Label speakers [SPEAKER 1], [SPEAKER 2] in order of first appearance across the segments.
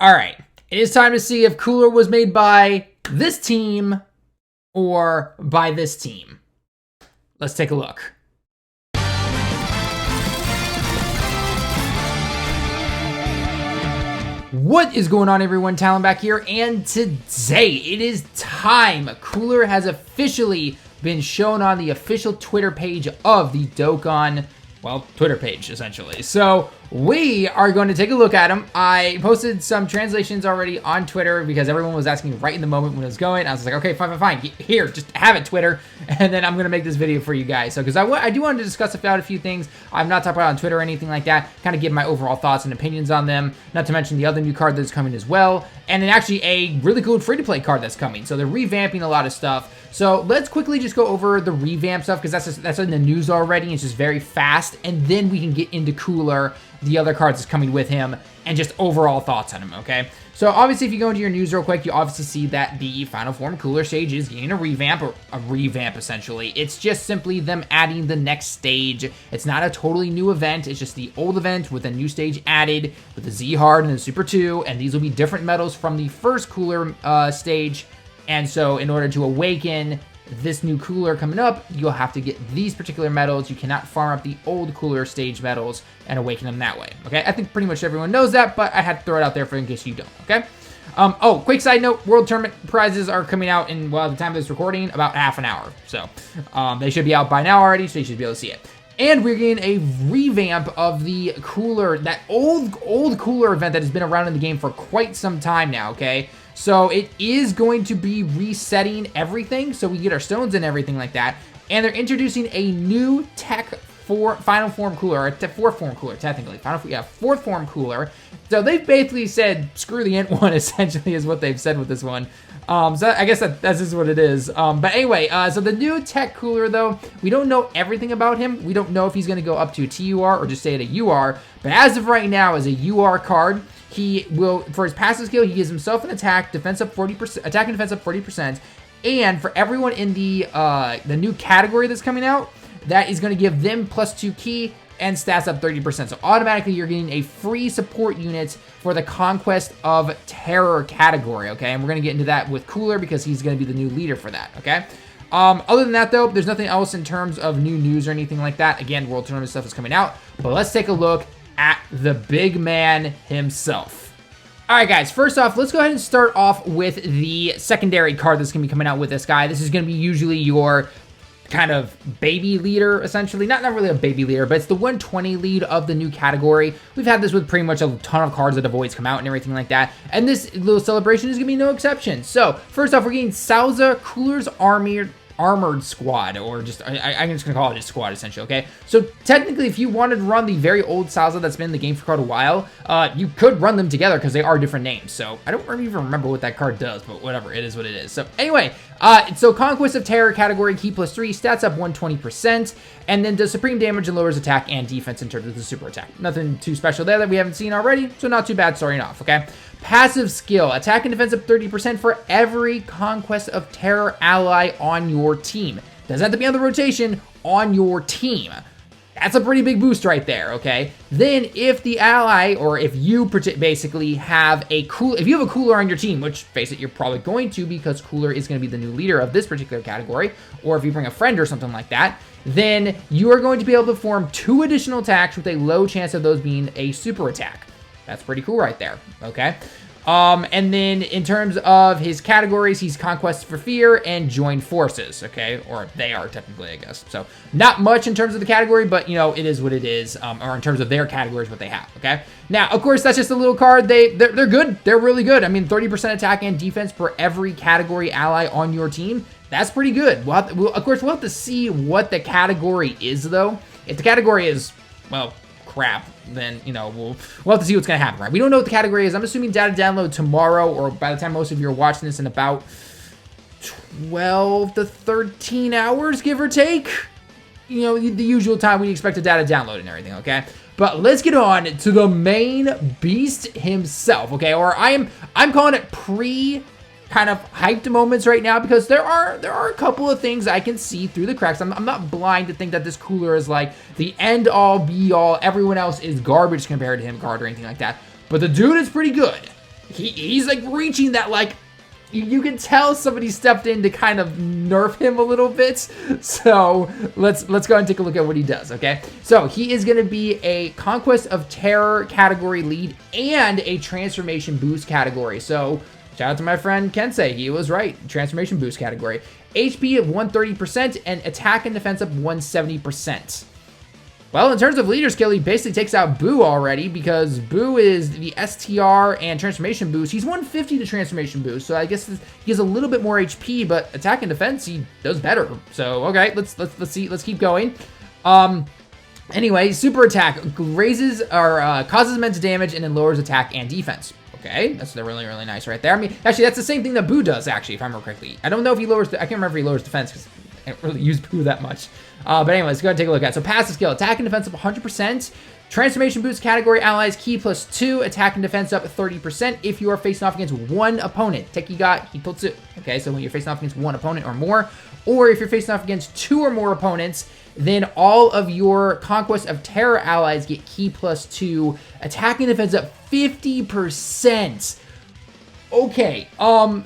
[SPEAKER 1] All right, it is time to see if Cooler was made by this team or by this team. Let's take a look. What is going on, everyone? Talon back here, and today it is time. Cooler has officially been shown on the official Twitter page of the Dokkan, well, Twitter page, essentially. So we are going to take a look at him. I posted some translations already on Twitter because everyone was asking right in the moment when it was going. I was like, okay, fine. Here, just have it, Twitter. And then I'm going to make this video for you guys. So, because I do want to discuss about a few things I'm not talking about on Twitter or anything like that. Kind of give my overall thoughts and opinions on them. Not to mention the other new card that's coming as well. And then actually a really cool free-to-play card that's coming. So they're revamping a lot of stuff. So let's quickly just go over the revamp stuff because that's in the news already. It's just very fast. And then we can get into Cooler, the other cards that's coming with him, and just overall thoughts on him, okay? So obviously, if you go into your news real quick, you obviously see that the Final Form Cooler stage is getting a revamp, or a revamp, essentially. It's just simply them adding the next stage. It's not a totally new event. It's just the old event with a new stage added, with the Z Hard and the Super 2, and these will be different medals from the first Cooler stage. And so in order to awaken this new Cooler coming up, you'll have to get these particular medals. You cannot farm up the old Cooler stage medals and awaken them that way, okay? I think pretty much everyone knows that, but I had to throw it out there for in case you don't, okay? Oh, quick side note, World Tournament prizes are coming out in, well, at the time of this recording, about half an hour. So they should be out by now already, so you should be able to see it. And we're getting a revamp of the Cooler, that old Cooler event that has been around in the game for quite some time now, okay? So it is going to be resetting everything, so we get our stones and everything like that. And they're introducing a new tech for Final Form Cooler, or fourth form Cooler, technically. Fourth form Cooler. So they've basically said, screw the Int one, essentially, is what they've said with this one. So I guess that's just what it is. But anyway, so the new tech Cooler, though, we don't know everything about him. We don't know if he's going to go up to a TUR or just stay at a UR. But as of right now, as a UR card, he will, for his passive skill, he gives himself an attack, defense up 40%, attack and defense up 40%, and for everyone in the new category that's coming out, that is going to give them +2 key and stats up 30%. So automatically, you're getting a free support unit for the Conquest of Terror category, okay? And we're going to get into that with Cooler because he's going to be the new leader for that, okay? Other than that, though, there's nothing else in terms of new news or anything like that. Again, World Tournament stuff is coming out, but let's take a look at the big man himself. All right, guys, first off, let's go ahead and start off with the secondary card that's going to be coming out with this guy. This is going to be usually your kind of baby leader, essentially. Not really a baby leader, but it's the 120 lead of the new category. We've had this with pretty much a ton of cards that have always come out and everything like that. And this little celebration is going to be no exception. So, first off, we're getting Salza, Cooler's Armored Squad, or just, I'm just going to call it a squad, essentially, okay? So, technically, if you wanted to run the very old Salza that's been in the game for quite a while, you could run them together because they are different names. So, I don't even remember what that card does, but whatever, it is what it is. So, anyway, so Conquest of Terror category, key +3, stats up 120%, and then does supreme damage and lowers attack and defense in terms of the super attack. Nothing too special there that we haven't seen already, so not too bad starting off, okay? Passive skill, attack and defense up 30% for every Conquest of Terror ally on your team. Doesn't have to be on the rotation, on your team. That's a pretty big boost right there, okay? Then if the ally, or if you basically have a Cooler on your team, which, face it, you're probably going to because Cooler is going to be the new leader of this particular category, or if you bring a friend or something like that, then you are going to be able to perform 2 additional attacks with a low chance of those being a super attack. That's pretty cool right there, okay? And then in terms of his categories, he's Conquest for Fear and Join Forces, okay? Or they are technically, I guess. So not much in terms of the category, but, you know, it is what it is, or in terms of their categories, what they have, okay? Now, of course, that's just a little card. They're good. They're really good. I mean, 30% attack and defense for every category ally on your team. That's pretty good. Of course, we'll have to see what the category is, though. If the category is, well, crap, then, you know, we'll have to see what's going to happen, right? We don't know what the category is. I'm assuming data download tomorrow, or by the time most of you are watching this in about 12 to 13 hours, give or take. You know, the usual time we expect a data download and everything, okay? But let's get on to the main beast himself, okay? Or I'm calling it kind of hyped moments right now because there are a couple of things I can see through the cracks. I'm not blind to think that this Cooler is like the end all be all. Everyone else is garbage compared to him card or anything like that. But the dude is pretty good. he's like reaching that, like, you can tell somebody stepped in to kind of nerf him a little bit. So let's go ahead and take a look at what he does, okay? So he is going to be a Conquest of Terror category lead and a Transformation Boost category. So shout out to my friend Kensei. He was right. Transformation Boost category. HP of 130% and attack and defense up 170%. Well, in terms of leader skill, he basically takes out Boo already because Boo is the STR and Transformation Boost. He's 150 to Transformation Boost, so I guess he has a little bit more HP, but attack and defense, he does better. So, okay, let's see. Let's keep going. Anyway, super attack raises or causes immense damage and then lowers attack and defense. Okay, that's really, really nice right there. I mean, actually, that's the same thing that Boo does, actually, if I remember correctly. I don't know if he lowers, I can't remember if he lowers defense because I don't really use Boo that much. But anyways, let's go ahead and take a look at it. So passive skill, attack and defense up 100%. Transformation Boost category allies, key +2, attack and defense up 30% if you are facing off against one opponent. Teki got key +2. Okay, so when you're facing off against one opponent or more, or if you're facing off against 2 or more opponents, then all of your Conquest of Terror allies get key +2, attack and defense up 50%. Okay,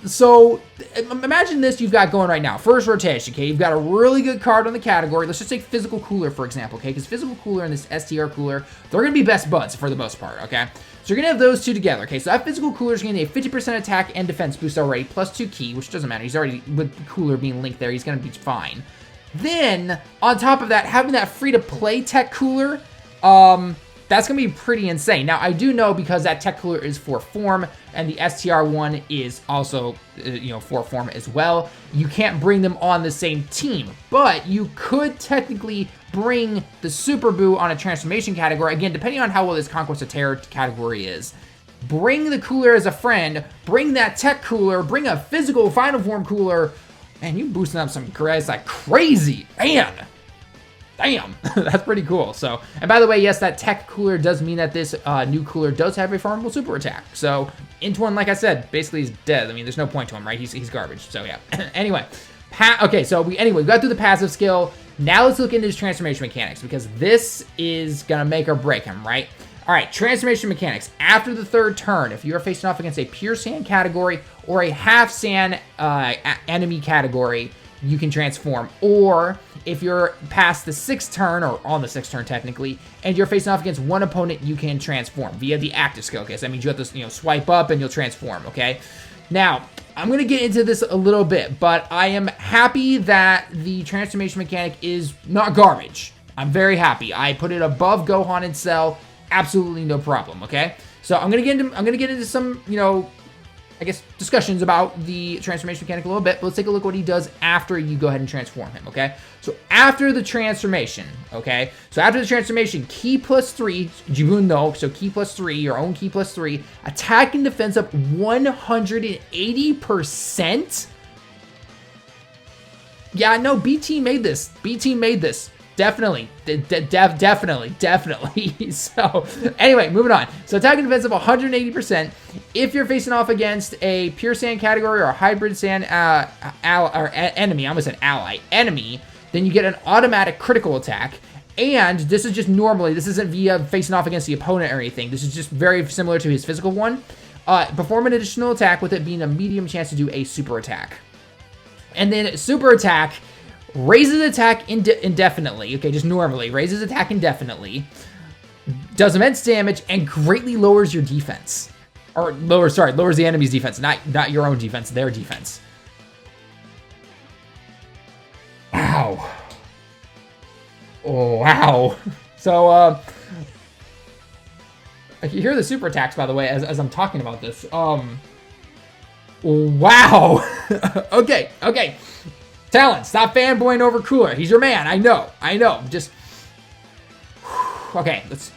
[SPEAKER 1] so imagine this you've got going right now. First rotation, okay? You've got a really good card on the category. Let's just take Physical Cooler, for example, okay? Because Physical Cooler and this STR Cooler, they're going to be best buds for the most part, okay? So you're going to have those two together, okay? So that Physical Cooler is going to get a 50% attack and defense boost already, +2 key, which doesn't matter. He's already, with the Cooler being linked there, he's going to be fine. Then, on top of that, having that free-to-play Tech Cooler, that's going to be pretty insane. Now, I do know because that Tech Cooler is for form, and the STR one is also, for form as well. You can't bring them on the same team, but you could technically bring the Super Boo on a transformation category. Again, depending on how well this Conquest of Terror category is. Bring the Cooler as a friend, bring that Tech Cooler, bring a physical Final Form Cooler, and you boosting up some guys like crazy, man. Damn, that's pretty cool. So, and by the way, yes, that Tech Cooler does mean that this new Cooler does have a farmable super attack. So, into one, like I said, basically he's dead. I mean, there's no point to him, right? He's garbage. So, yeah. Anyway, okay, so we got through the passive skill. Now let's look into his transformation mechanics because this is gonna make or break him, right? All right, transformation mechanics. After the 3rd turn, if you are facing off against a pure sand category or a half sand enemy category, you can transform. Or if you're past the 6th turn, or on the 6th turn technically, and you're facing off against one opponent, you can transform via the active skill. Okay, so that means you have to swipe up and you'll transform. Okay, now I'm gonna get into this a little bit, but I am happy that the transformation mechanic is not garbage. I'm very happy. I put it above Gohan and Cell. Absolutely no problem. Okay, so I'm gonna get into some I guess, discussions about the transformation mechanic a little bit, but let's take a look at what he does after you go ahead and transform him, okay? So after the transformation, okay? So after the transformation, key +3, Jibun no, so key +3, your own key +3, attack and defense up 180%? Yeah, no, B-Team made this. B-Team made this. Definitely. Definitely. So, anyway, moving on. So, attack and defense of 180%. If you're facing off against a pure sand category or a hybrid sand enemy, I almost said ally, enemy, then you get an automatic critical attack. And this is just normally, this isn't via facing off against the opponent or anything. This is just very similar to his physical one. Perform an additional attack with it being a medium chance to do a super attack. And then super attack raises attack indefinitely. Okay, just normally. Raises attack indefinitely. Does immense damage and greatly lowers your defense. Or lowers the enemy's defense. Not your own defense, their defense. Wow. Oh, wow. So, I can hear the super attacks, by the way, as I'm talking about this. Wow. Okay. Talent, stop fanboying over Cooler. He's your man. I know. Just okay. Let's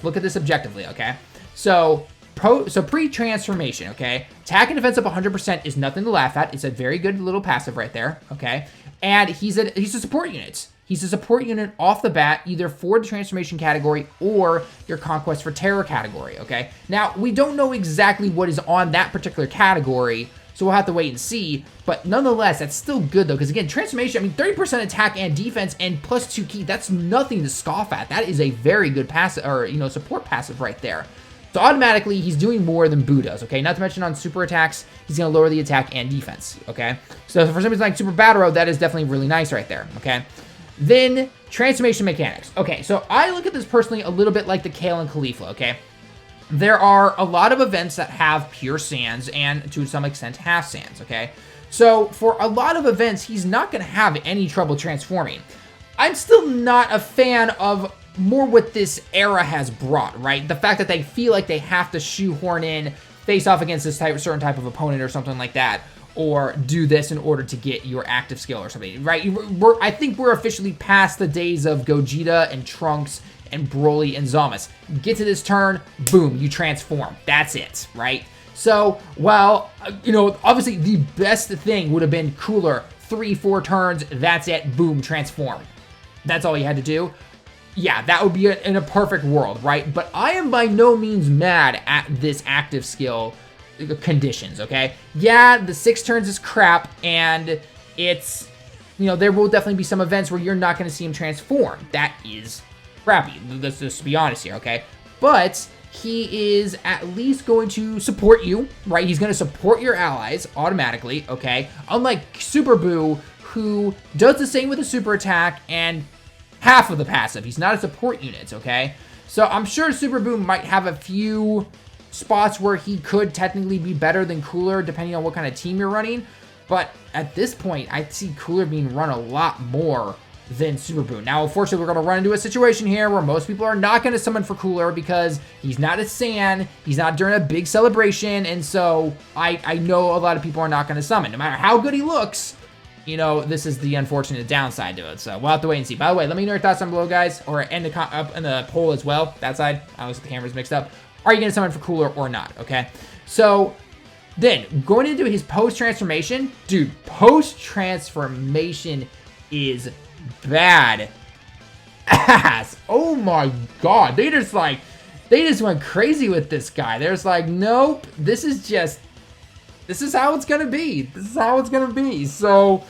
[SPEAKER 1] look at this objectively. Okay. So pre-transformation. Okay. Attack and defense up 100% is nothing to laugh at. It's a very good little passive right there. Okay. And he's a support unit. He's a support unit off the bat, either for the transformation category or your Conquest for Terror category. Okay. Now we don't know exactly what is on that particular category. So we'll have to wait and see, but nonetheless, that's still good though, because again, transformation, I mean, 30% attack and defense and +2 key, that's nothing to scoff at. That is a very good passive, or support passive right there. So automatically, he's doing more than Boo does, okay? Not to mention on super attacks, he's going to lower the attack and defense, okay? So for some reason like Super Battle Road, that is definitely really nice right there, okay? Then, transformation mechanics. Okay, so I look at this personally a little bit like the Kale and Caulifla, okay? There are a lot of events that have pure sands and to some extent half sands, okay? So for a lot of events, he's not going to have any trouble transforming. I'm still not a fan of more what this era has brought, right? The fact that they feel like they have to shoehorn in, face off against this certain type of opponent or something like that, or do this in order to get your active skill or something, right? I think we're officially past the days of Gogeta and Trunks and Broly and Zamasu. Get to this turn, boom, you transform. That's it, right? So, while, you know, obviously the best thing would have been Cooler, 3-4 turns, that's it, boom, transform. That's all you had to do. Yeah, that would be in a perfect world, right? But I am by no means mad at this active skill conditions, okay? Yeah, the 6 turns is crap, and it's, you know, there will definitely be some events where you're not going to see him transform. That is crappy. Let's just be honest here, okay? But he is at least going to support you, right? He's going to support your allies automatically, okay? Unlike Super Boo, who does the same with a super attack and half of the passive. He's not a support unit, okay? So I'm sure Super Boo might have a few spots where he could technically be better than Cooler, depending on what kind of team you're running. But at this point, I see Cooler being run a lot more than Super Boo. Now, unfortunately, we're going to run into a situation here where most people are not going to summon for Cooler because he's not a Saiyan, he's not during a big celebration, and so I know a lot of people are not going to summon. No matter how good he looks, you know, this is the unfortunate downside to it, so we'll have to wait and see. By the way, let me know your thoughts down below, guys, or up in the poll as well, that side. I always get the cameras mixed up. Are you going to summon for Cooler or not, okay? So, then, going into his post-transformation, dude, post-transformation is bad ass. Oh my god, they just went crazy with this guy. They're just like, nope, this is how it's gonna be. This is how it's gonna be. So,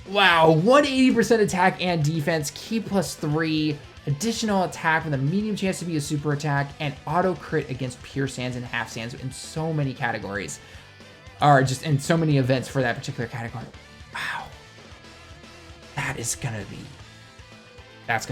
[SPEAKER 1] wow, 180% attack and defense, Ki +3, additional attack with a medium chance to be a super attack, and auto crit against pure sands and half sands in so many categories, or just in so many events for that particular category. Wow. That's gonna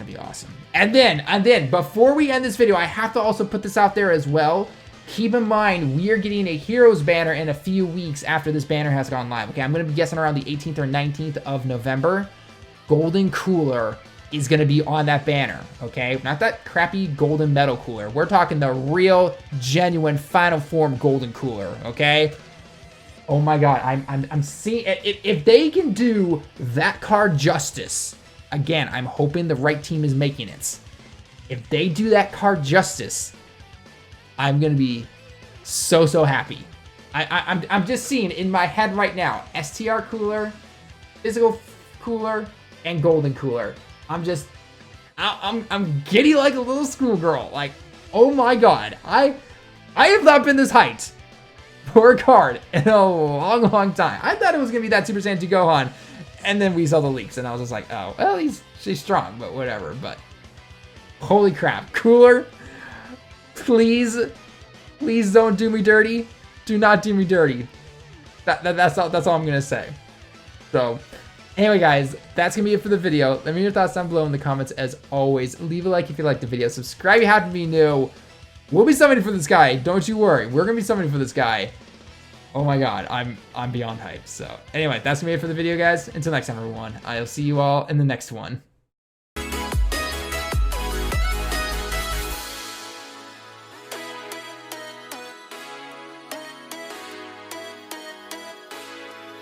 [SPEAKER 1] be awesome. And then, before we end this video, I have to also put this out there as well. Keep in mind, we are getting a Heroes banner in a few weeks after this banner has gone live. Okay, I'm gonna be guessing around the 18th or 19th of November. Golden Cooler is gonna be on that banner, okay? Not that crappy golden metal cooler. We're talking the real, genuine, final form golden cooler, okay? Oh my god, I'm seeing, if they can do that card justice, again, I'm hoping the right team is making it. If they do that card justice, I'm gonna be so happy. I'm just seeing in my head right now, STR cooler, physical cooler, and golden cooler. I'm giddy like a little schoolgirl. Like, oh my god, I have not been this hyped for a card in a long time. I thought it was gonna be that Super Saiyan 2 Gohan, and then we saw the leaks, and I was just like, oh, well, she's strong, but whatever. But holy crap, Cooler, please don't do me dirty. Do not do me dirty. That's all I'm gonna say. So, anyway, guys, that's gonna be it for the video. Let me know your thoughts down below in the comments. As always, leave a like if you liked the video. Subscribe if you happen to be new. We'll be summoning for this guy. Don't you worry. We're gonna be summoning for this guy. Oh my god, I'm beyond hyped. So anyway, that's gonna be it for the video, guys. Until next time, everyone. I'll see you all in the next one.